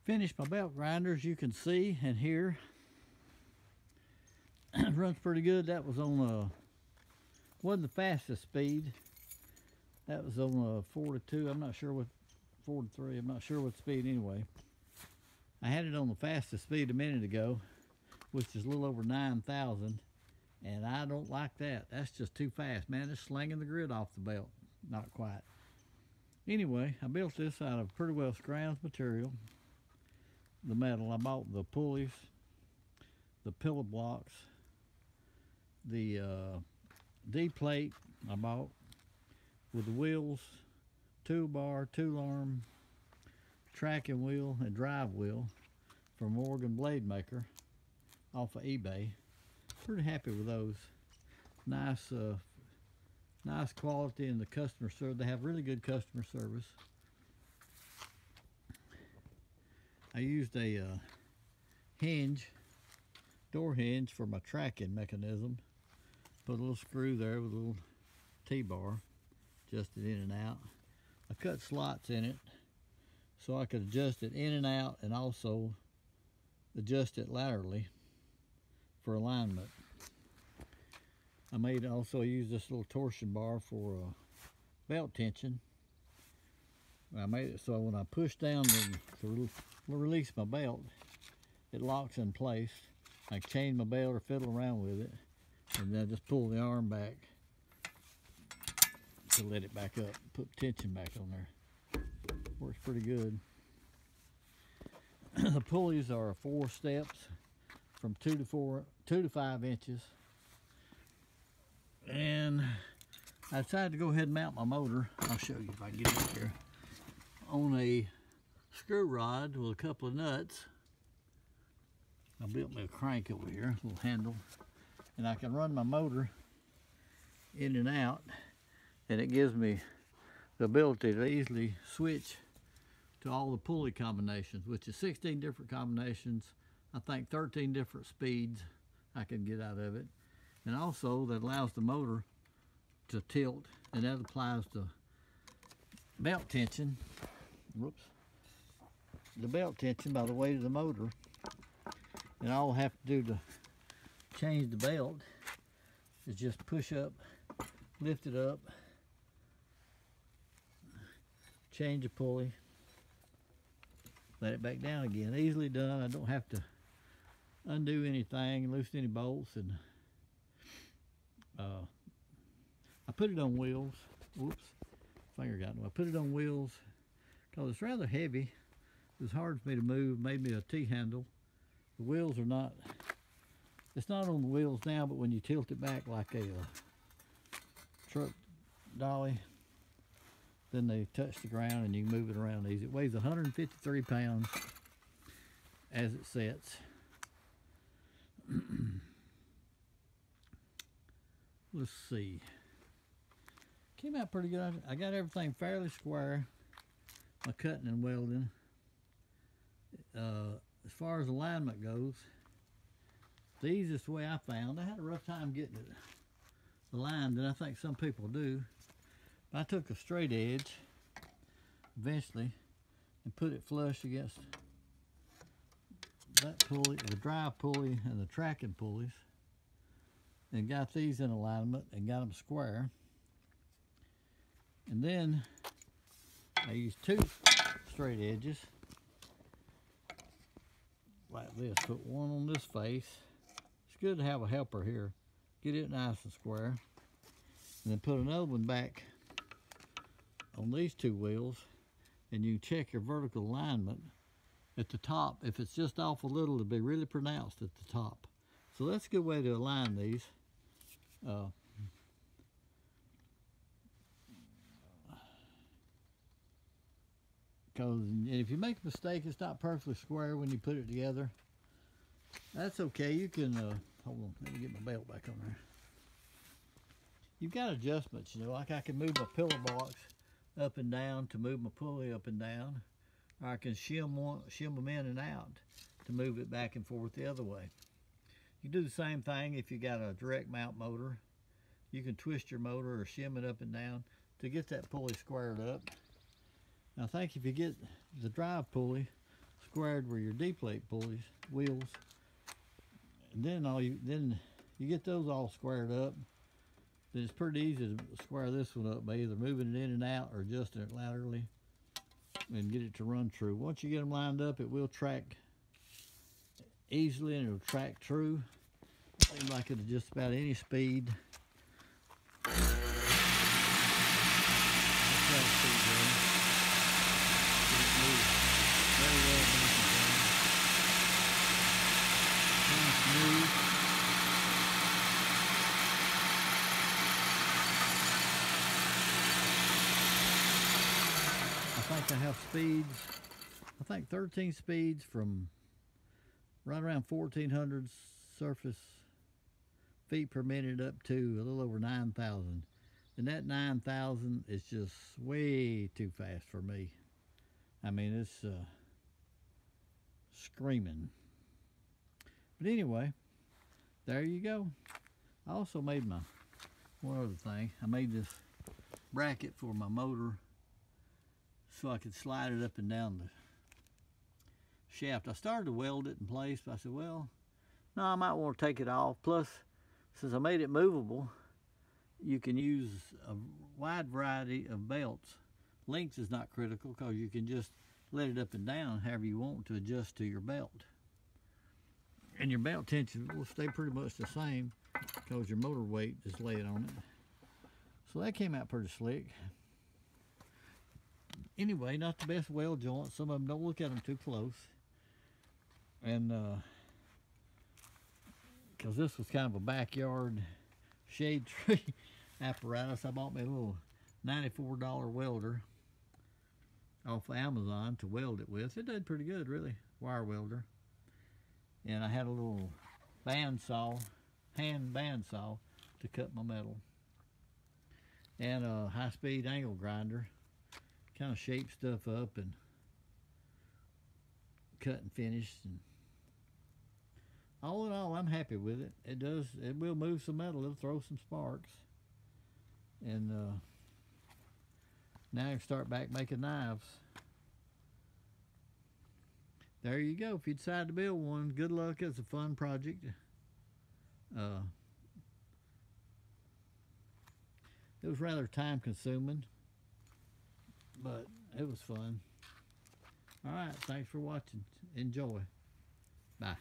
Finished my belt grinder, as you can see and hear. Runs pretty good. That was on wasn't the fastest speed. That was on 4 to 2. I'm not sure what 4 to 3. I'm not sure what speed anyway. I had it on the fastest speed a minute ago, which is a little over 9,000, and I don't like that. That's just too fast, man. It's slinging the grit off the belt. Not quite. Anyway, I built this out of pretty well scrounged material. The metal, I bought the pulleys, the pillar blocks, the D-plate I bought with the wheels, toolbar, tool arm, tracking wheel, and drive wheel from Oregon Blade Maker off of eBay. Pretty happy with those. Nice, nice quality, and the customer service. They have really good customer service. I used a hinge, door hinge for my tracking mechanism. Put a little screw there with a little T-bar, adjust it in and out. I cut slots in it so I could adjust it in and out, and also adjust it laterally for alignment. I also use this little torsion bar for belt tension. I made it so when I push down to release my belt, it locks in place. I chain my belt or fiddle around with it, and then I just pull the arm back to let it back up, put tension back on there. Works pretty good. The pulleys are 4 steps from 2 to 5 inches. And I decided to go ahead and mount my motor. I'll show you if I can get it up here. On a screw rod with a couple of nuts. I built me a crank over here, a little handle, and I can run my motor in and out, and it gives me the ability to easily switch to all the pulley combinations, which is 16 different combinations. I think 13 different speeds I can get out of it. And also that allows the motor to tilt, and that applies to belt tension. Whoops. The belt tension by the weight of the motor. And all I have to do to change the belt is just push up, lift it up, change the pulley, let it back down again. Easily done. I don't have to undo anything, loosen any bolts, and I put it on wheels. Whoops, finger got in. I put it on wheels because it's rather heavy. It was hard for me to move. Made me a T-handle. The wheels are not. It's not on the wheels now, but when you tilt it back like a truck dolly, then they touch the ground and you can move it around easy. It weighs 153 pounds as it sets. Let's see. Came out pretty good. I got everything fairly square. My cutting and welding. As far as alignment goes, the easiest way I found, I had a rough time getting it aligned, and I think some people do. But I took a straight edge eventually and put it flush against that pulley, the drive pulley and the tracking pulleys, and got these in alignment and got them square. And then I used 2 straight edges like this. Put one on this face. It's good to have a helper here. Get it nice and square. And then put another one back on these 2 wheels, and you check your vertical alignment at the top. If it's just off a little, it'll be really pronounced at the top. So that's a good way to align these. Because if you make a mistake, it's not perfectly square when you put it together. That's okay. You can, hold on, let me get my belt back on there. You've got adjustments, you know, like I can move my pillar blocks up and down to move my pulley up and down, or I can shim them in and out to move it back and forth the other way. You do the same thing if you got a direct mount motor. You can twist your motor or shim it up and down to get that pulley squared up. Now I think if you get the drive pulley squared were your D plate pulleys, wheels. And then you get those all squared up. Then it's pretty easy to square this one up by either moving it in and out or adjusting it laterally and get it to run true. Once you get them lined up, it will track easily and it'll track true. Seems like it'll just about any speed. Very well smooth. I think I have speeds, I think 13 speeds from right around 1400 surface feet per minute up to a little over 9,000. And that 9,000 is just way too fast for me. I mean, it's screaming. But anyway, there you go. I also made one other thing. I made this bracket for my motor so I could slide it up and down the shaft. I started to weld it in place, but I said, well, no, I might want to take it off. Plus, since I made it movable, you can use a wide variety of belts. Length is not critical because you can just let it up and down however you want to adjust to your belt. And your belt tension will stay pretty much the same because your motor weight is laid on it. So that came out pretty slick. Anyway, not the best weld joints. Some of them, don't look at them too close. And because this was kind of a backyard shade tree apparatus, I bought me a little $94 welder off Amazon to weld it with. It did pretty good, really, wire welder. And I had a little bandsaw, hand bandsaw, to cut my metal. And a high-speed angle grinder, kind of shape stuff up and cut and finish. And all in all, I'm happy with it. It will move some metal. It'll throw some sparks. And now I can start back making knives. There you go. If you decide to build one, good luck. It's a fun project. It was rather time consuming, but it was fun. All right, thanks for watching. Enjoy. Bye.